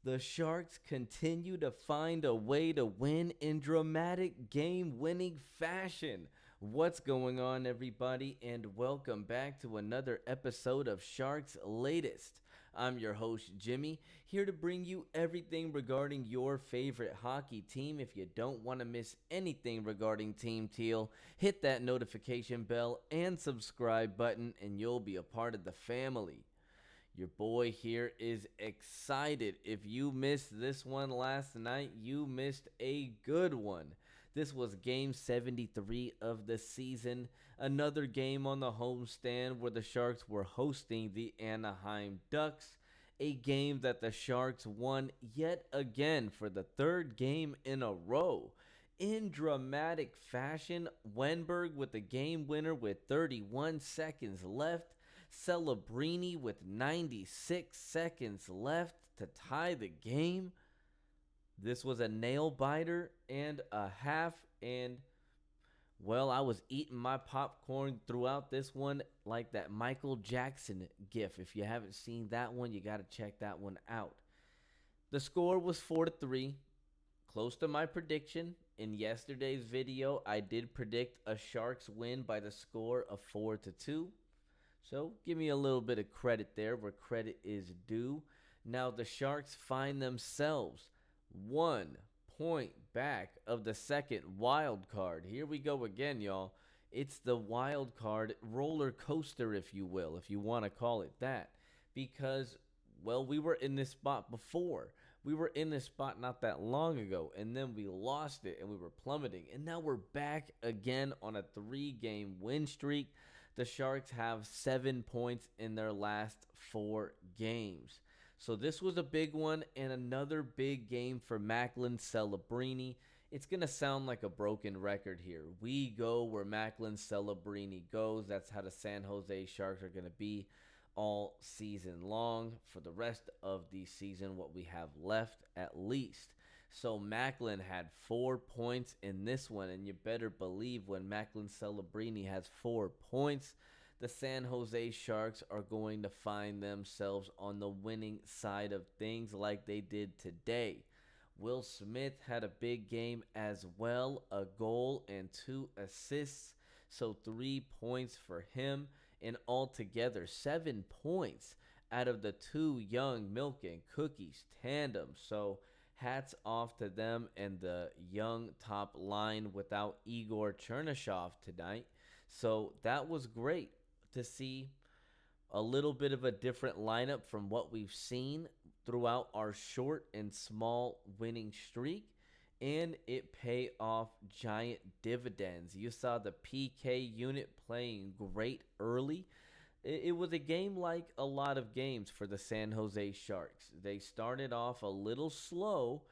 The Sharks continue to find a way to win in dramatic game-winning fashion. What's going on, everybody, and welcome back to another episode of Sharks Latest. I'm your host, Jimmy, here to bring you everything regarding your favorite hockey team. If you don't want to miss anything regarding Team Teal, hit that notification bell and subscribe button, and you'll be a part of the family. Your boy here is excited. If you missed this one last night, you missed a good one. This was game 73 of the season. Another game on the homestand where the Sharks were hosting the Anaheim Ducks. A game that the Sharks won yet again for the third game in a row. In dramatic fashion, Wenberg with the game winner with 31 seconds left. Celebrini with 96 seconds left to tie the game. This was a nail biter and a half, and well, I was eating my popcorn throughout this one like that Michael Jackson gif. If you haven't seen that one, you got to check that one out. The score was 4-3, close to my prediction. In yesterday's video, I did predict a Sharks win by the score of 4-2. So give me a little bit of credit there where credit is due. Now the Sharks find themselves 1 point back of the second wild card. Here we go again, y'all. It's the wild card roller coaster, if you will, if you want to call it that. Because, well, we were in this spot before. We were in this spot not that long ago, and then we lost it, and we were plummeting. And now we're back again on a 3-game win streak. The Sharks have 7 points in their last 4 games. So this was a big one, and another big game for Macklin Celebrini. It's going to sound like a broken record here. We go where Macklin Celebrini goes. That's how the San Jose Sharks are going to be all season long for the rest of the season, what we have left at least. So Macklin had 4 points in this one, and you better believe when Macklin Celebrini has 4 points, the San Jose Sharks are going to find themselves on the winning side of things like they did today. Will Smith had a big game as well, a goal and 2 assists, so 3 points for him. And altogether 7 points out of the 2 young Milk and Cookies tandem. So hats off to them and the young top line without Igor Chernyshov tonight. So that was great to see a little bit of a different lineup from what we've seen throughout our short and small winning streak. And it pay off giant dividends. You saw the PK unit playing great early. It was a game like a lot of games for the San Jose Sharks. They started off a little slow,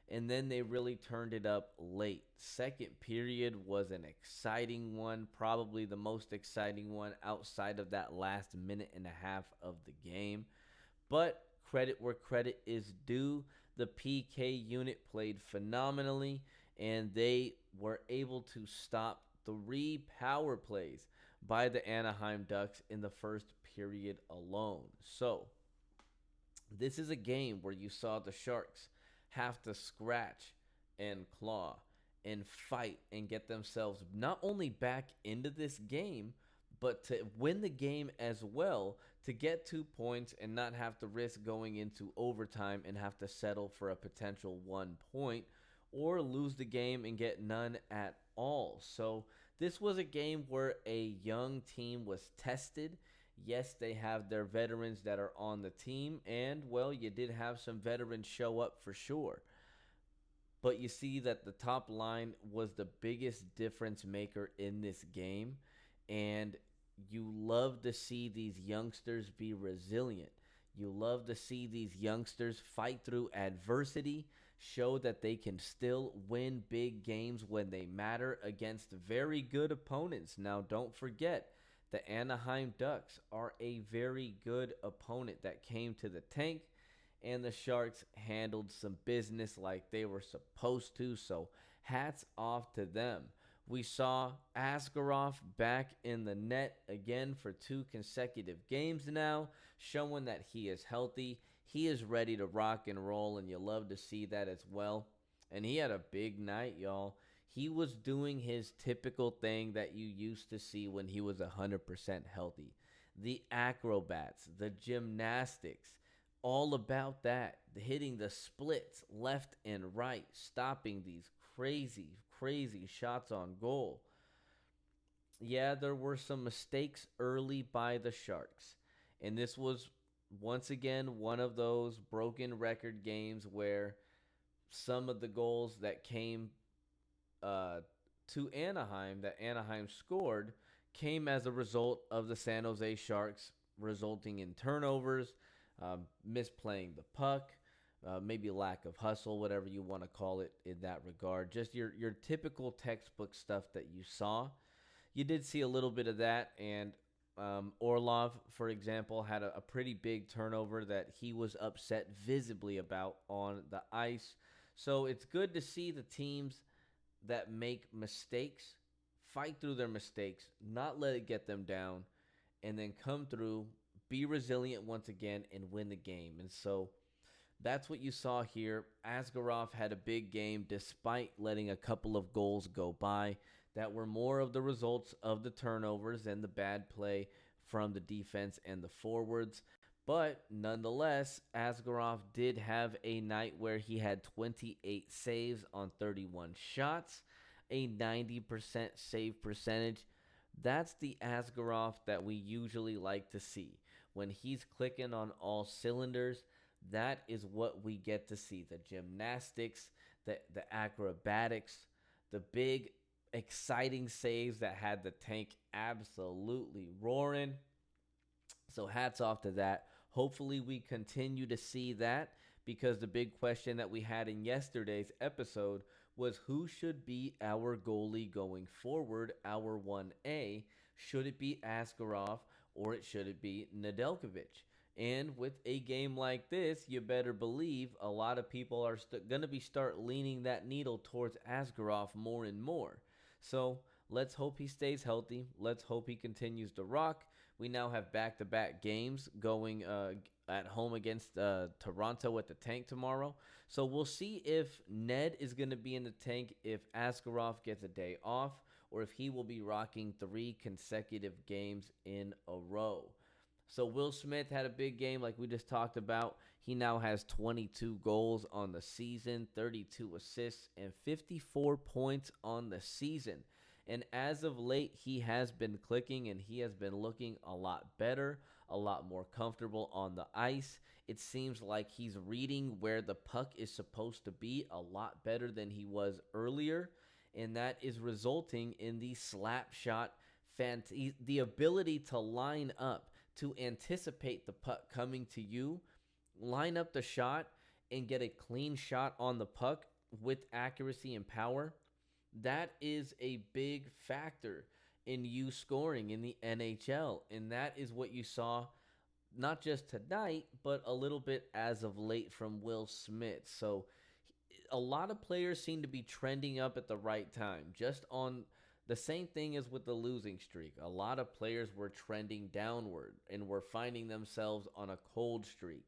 and then they really turned it up late. Second period was an exciting one, probably the most exciting one outside of that last minute and a half of the game. But credit where credit is due. The PK unit played phenomenally, and they were able to stop 3 power plays by the Anaheim Ducks in the first period alone. So this is a game where you saw the Sharks have to scratch and claw and fight and get themselves not only back into this game, but to win the game as well, to get 2 points and not have to risk going into overtime and have to settle for a potential 1 point, or lose the game and get none at all. So this was a game where a young team was tested. Yes, they have their veterans that are on the team, and, well, you did have some veterans show up for sure. But you see that the top line was the biggest difference maker in this game, and you love to see these youngsters be resilient. You love to see these youngsters fight through adversity, show that they can still win big games when they matter against very good opponents. Now, don't forget, the Anaheim Ducks are a very good opponent that came to the tank, and the Sharks handled some business like they were supposed to, so hats off to them. We saw Askarov back in the net again for 2 consecutive games now, showing that he is healthy. He is ready to rock and roll, and you love to see that as well. And he had a big night, y'all. He was doing his typical thing that you used to see when he was 100% healthy. The acrobats, the gymnastics, all about that. Hitting the splits left and right, stopping these crazy, crazy shots on goal. Yeah, there were some mistakes early by the Sharks. And this was once again one of those broken record games where some of the goals that came uh, to Anaheim, that Anaheim scored, came as a result of the San Jose Sharks, resulting in turnovers, misplaying the puck, maybe lack of hustle, whatever you want to call it in that regard. Just your typical textbook stuff that you saw. You did see a little bit of that, and Orlov, for example, had a pretty big turnover that he was upset visibly about on the ice. So it's good to see the teams that make mistakes fight through their mistakes, not let it get them down, and then come through, be resilient once again, and win the game. And so that's what you saw here. Askarov had a big game despite letting a couple of goals go by that were more of the results of the turnovers and the bad play from the defense and the forwards. But nonetheless, Askarov did have a night where he had 28 saves on 31 shots, a 90% save percentage. That's the Askarov that we usually like to see. When he's clicking on all cylinders, that is what we get to see. The gymnastics, the acrobatics, the big exciting saves that had the tank absolutely roaring. So hats off to that. Hopefully we continue to see that, because the big question that we had in yesterday's episode was who should be our goalie going forward, our 1A. Should it be Askarov or should it be Nedeljkovic? And with a game like this, you better believe a lot of people are going to be start leaning that needle towards Askarov more and more. So let's hope he stays healthy. Let's hope he continues to rock. We now have back-to-back games going at home against Toronto at the tank tomorrow. So we'll see if Ned is going to be in the tank, if Askarov gets a day off, or if he will be rocking 3 consecutive games in a row. So Will Smith had a big game like we just talked about. He now has 22 goals on the season, 32 assists, and 54 points on the season. And as of late, he has been clicking and he has been looking a lot better, a lot more comfortable on the ice. It seems like he's reading where the puck is supposed to be a lot better than he was earlier. And that is resulting in the slap shot, the ability to line up, to anticipate the puck coming to you, line up the shot, and get a clean shot on the puck with accuracy and power. That is a big factor in you scoring in the NHL. And that is what you saw not just tonight, but a little bit as of late from Will Smith. So a lot of players seem to be trending up at the right time. Just on the same thing as with the losing streak. A lot of players were trending downward and were finding themselves on a cold streak.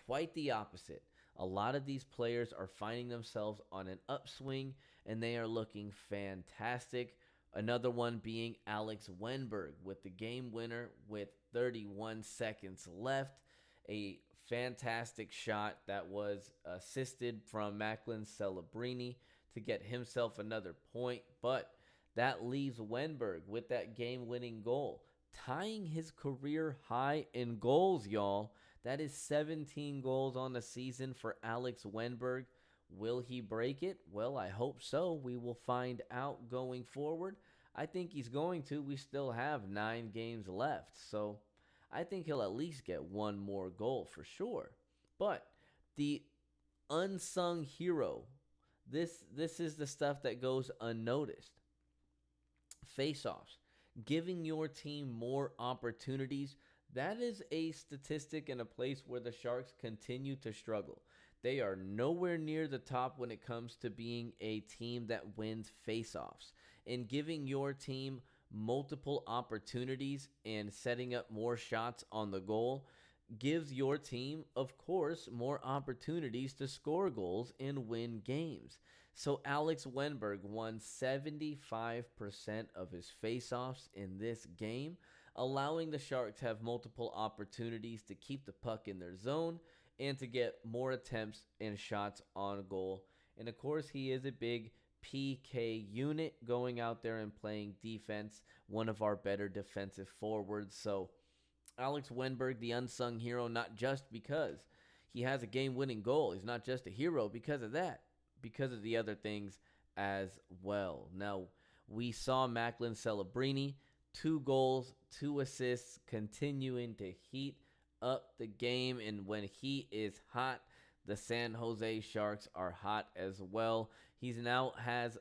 Quite the opposite. A lot of these players are finding themselves on an upswing, and they are looking fantastic. Another one being Alex Wenberg with the game winner with 31 seconds left. A fantastic shot that was assisted from Macklin Celebrini to get himself another point. But that leaves Wenberg with that game-winning goal, tying his career high in goals, y'all. That is 17 goals on the season for Alex Wenberg. Will he break it? Well, I hope so. We will find out going forward. I think he's going to. We still have 9 games left, so I think he'll at least get one more goal for sure. But the unsung hero, this is the stuff that goes unnoticed. Face-offs, giving your team more opportunities. That is a statistic and a place where the Sharks continue to struggle. They are nowhere near the top when it comes to being a team that wins face-offs. And giving your team multiple opportunities and setting up more shots on the goal gives your team, of course, more opportunities to score goals and win games. So Alex Wenberg won 75% of his faceoffs in this game, allowing the Sharks have multiple opportunities to keep the puck in their zone and to get more attempts and shots on goal. And of course, he is a big PK unit going out there and playing defense, one of our better defensive forwards. So Alex Wenberg, the unsung hero, not just because he has a game winning goal. He's not just a hero because of that, because of the other things as well. Now, we saw Macklin Celebrini, 2 goals, 2 assists, continuing to heat up the game. And when he is hot, the San Jose Sharks are hot as well. He's now has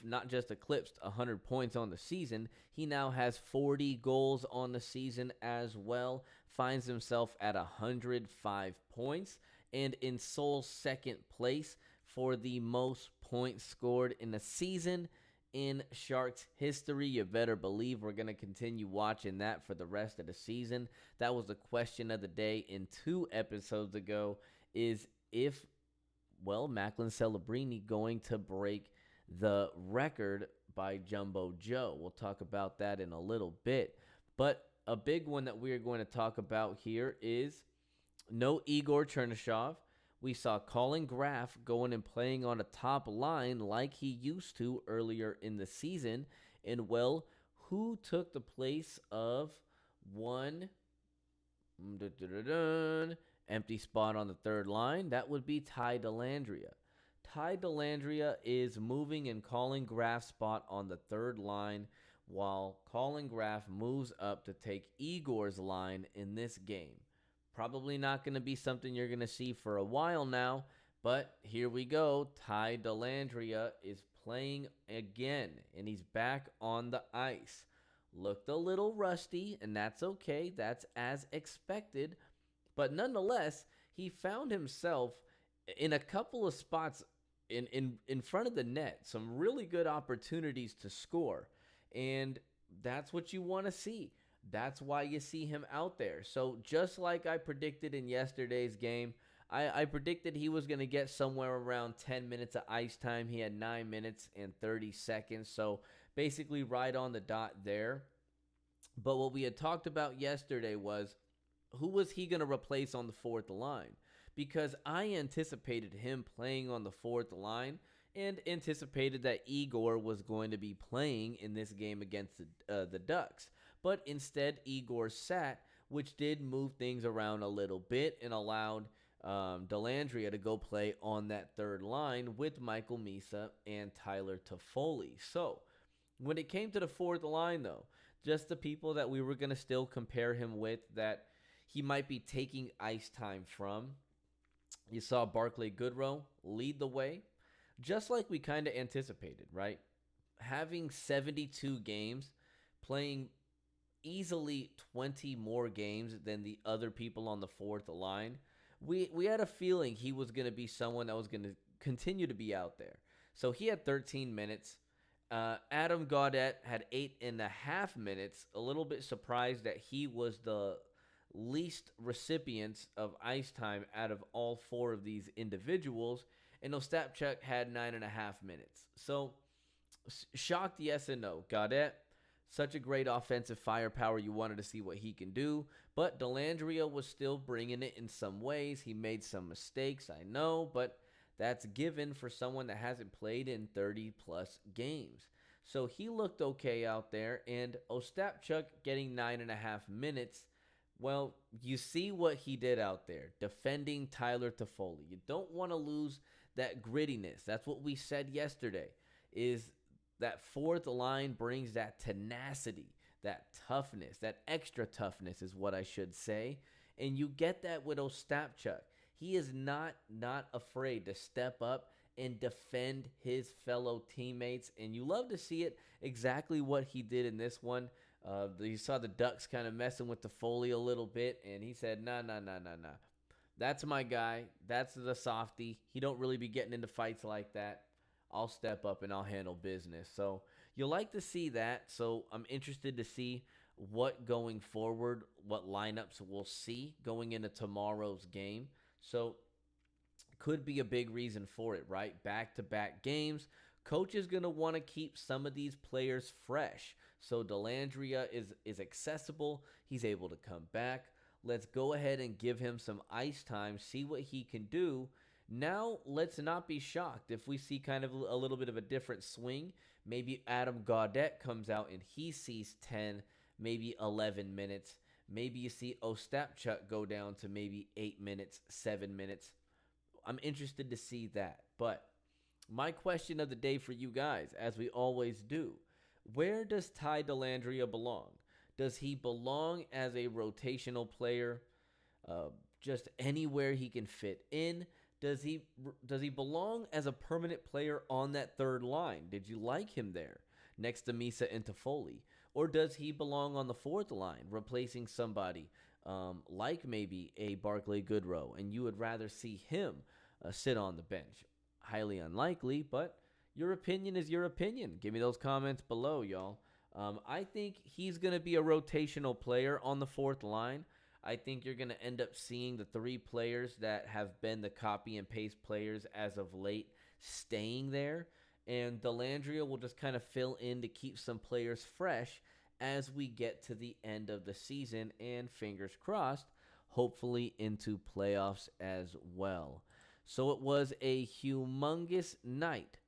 not just eclipsed 100 points on the season, he now has 40 goals on the season as well. Finds himself at 105 points and in sole second place for the most points scored in a season in Sharks history. You better believe we're going to continue watching that for the rest of the season. That was the question of the day in 2 episodes ago, is if, well, Macklin Celebrini going to break the record by Jumbo Joe. We'll talk about that in a little bit. But a big one that we are going to talk about here is no Igor Chernyshov. We saw Colin Graff going and playing on a top line like he used to earlier in the season. And, well, who took the place of one empty spot on the third line? That would be Ty Dellandrea. Ty Dellandrea is moving in Colin Graff's spot on the third line, while Colin Graff moves up to take Igor's line in this game. Probably not going to be something you're going to see for a while now, but here we go. Ty Dellandrea is playing again, and he's back on the ice. Looked a little rusty, and that's okay. That's as expected. But nonetheless, he found himself in a couple of spots in front of the net. Some really good opportunities to score. And that's what you want to see. That's why you see him out there. So just like I predicted in yesterday's game, I predicted he was going to get somewhere around 10 minutes of ice time. He had 9 minutes and 30 seconds. So basically right on the dot there. But what we had talked about yesterday was, who was he going to replace on the fourth line? Because I anticipated him playing on the fourth line and anticipated that Igor was going to be playing in this game against the Ducks. But instead, Igor sat, which did move things around a little bit and allowed Dellandrea to go play on that third line with Michael Misa and Tyler Toffoli. So when it came to the fourth line, though, just the people that we were going to still compare him with that he might be taking ice time from. You saw Barclay Goodrow lead the way, just like we kind of anticipated, right? Having 72 games, playing easily 20 more games than the other people on the fourth line, we had a feeling he was going to be someone that was going to continue to be out there. So he had 13 minutes. Adam Gaudette had 8.5 minutes. A little bit surprised that he was the least recipients of ice time out of all 4 of these individuals. And Ostapchuk had 9.5 minutes. So shocked, yes and no. Gaudette, such a great offensive firepower. You wanted to see what he can do. But Dellandrea was still bringing it in some ways. He made some mistakes, I know, but that's given for someone that hasn't played in 30-plus games. So he looked okay out there, and Ostapchuk getting 9.5 minutes. Well, you see what he did out there, defending Tyler Toffoli. You don't want to lose that grittiness. That's what we said yesterday, is that fourth line brings that tenacity, that toughness, that extra toughness is what I should say. And you get that with Ostapchuk. He is not afraid to step up and defend his fellow teammates. And you love to see it, exactly what he did in this one. You saw the Ducks kind of messing with the Foley a little bit, and he said, nah. That's my guy. That's the softy. He don't really be getting into fights like that. I'll step up and I'll handle business. So you'll like to see that. So I'm interested to see what going forward, what lineups we'll see going into tomorrow's game. So could be a big reason for it, right? Back to back games. Coach is going to want to keep some of these players fresh. So Delandria is accessible. He's able to come back. Let's go ahead and give him some ice time, see what he can do. Now, let's not be shocked if we see kind of a little bit of a different swing. Maybe Adam Gaudette comes out and he sees 10, maybe 11 minutes. Maybe you see Ostapchuk go down to maybe 8 minutes, 7 minutes. I'm interested to see that. But my question of the day for you guys, as we always do, where does Ty Delandria belong? Does he belong as a rotational player, just anywhere he can fit in? Does he belong as a permanent player on that third line? Did you like him there next to Misa and Toffoli? Or does he belong on the fourth line, replacing somebody like maybe a Barclay Goodrow, and you would rather see him sit on the bench? Highly unlikely, but your opinion is your opinion. Give me those comments below, y'all. I think he's going to be a rotational player on the fourth line. I think you're going to end up seeing the three players that have been the copy and paste players as of late staying there. And Delandria will just kind of fill in to keep some players fresh as we get to the end of the season. And fingers crossed, hopefully into playoffs as well. So it was a humongous night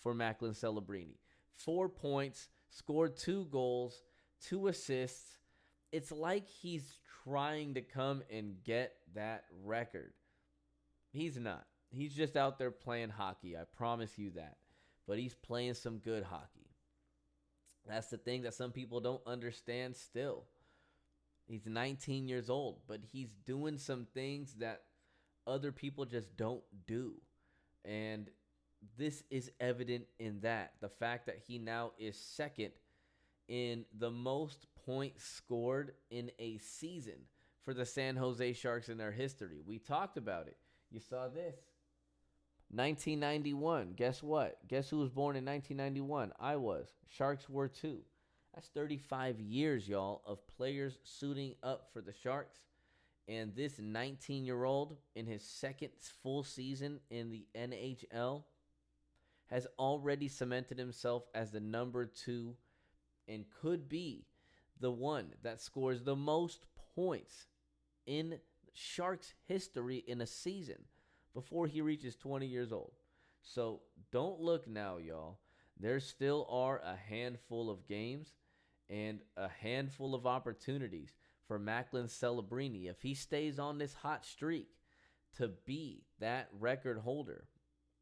for Macklin Celebrini. 4 points, scored 2 goals, 2 assists. It's like he's trying to come and get that record. He's not. He's just out there playing hockey. I promise you that. But he's playing some good hockey. That's the thing that some people don't understand still. He's 19 years old, but he's doing some things that other people just don't do. And this is evident in that. The fact that he now is second in the most points scored in a season for the San Jose Sharks in their history. We talked about it. You saw this. 1991. Guess what? Guess who was born in 1991? I was. Sharks were too. That's 35 years, y'all, of players suiting up for the Sharks. And this 19-year-old in his second full season in the NHL has already cemented himself as the number 2 and could be the one that scores the most points in Sharks history in a season before he reaches 20 years old. So don't look now, y'all. There still are a handful of games and a handful of opportunities for Macklin Celebrini, if he stays on this hot streak, to be that record holder.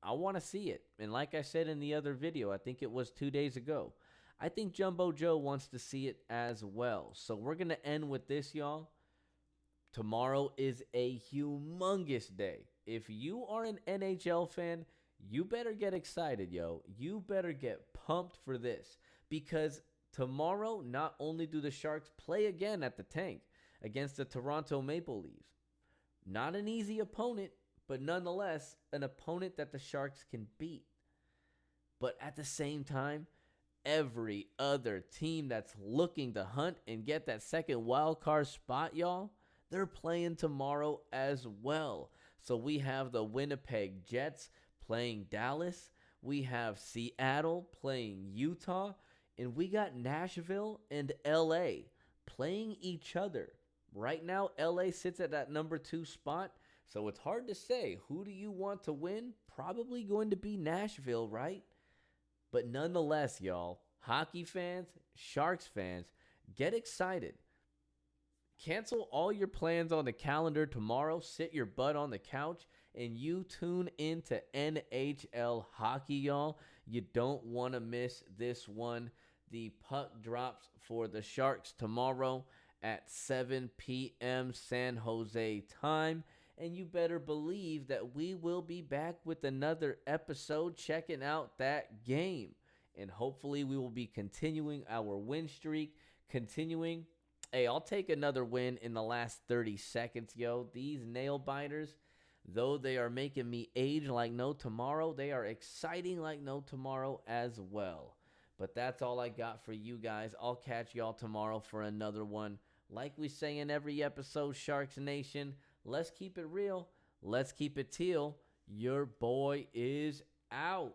I want to see it. And like I said in the other video, I think it was 2 days ago, I think Jumbo Joe wants to see it as well. So we're going to end with this, y'all. Tomorrow is a humongous day. If you are an NHL fan, you better get excited, yo. You better get pumped for this, because tomorrow, not only do the Sharks play again at the Tank against the Toronto Maple Leafs, not an easy opponent, but nonetheless an opponent that the Sharks can beat. But at the same time, every other team that's looking to hunt and get that second wild card spot, y'all, they're playing tomorrow as well. So we have the Winnipeg Jets playing Dallas. We have Seattle playing Utah. And we got Nashville and LA playing each other. Right now, LA sits at that number 2 spot. So it's hard to say, who do you want to win? Probably going to be Nashville, right? But nonetheless, y'all, hockey fans, Sharks fans, get excited. Cancel all your plans on the calendar tomorrow. Sit your butt on the couch and you tune into NHL hockey, y'all. You don't want to miss this one. The puck drops for the Sharks tomorrow at 7 p.m. San Jose time. And you better believe that we will be back with another episode checking out that game. And hopefully we will be continuing our win streak. Hey, I'll take another win in the last 30 seconds, yo. These nail biters, though they are making me age like no tomorrow, they are exciting like no tomorrow as well. But that's all I got for you guys. I'll catch y'all tomorrow for another one. Like we say in every episode, Sharks Nation, let's keep it real. Let's keep it teal. Your boy is out.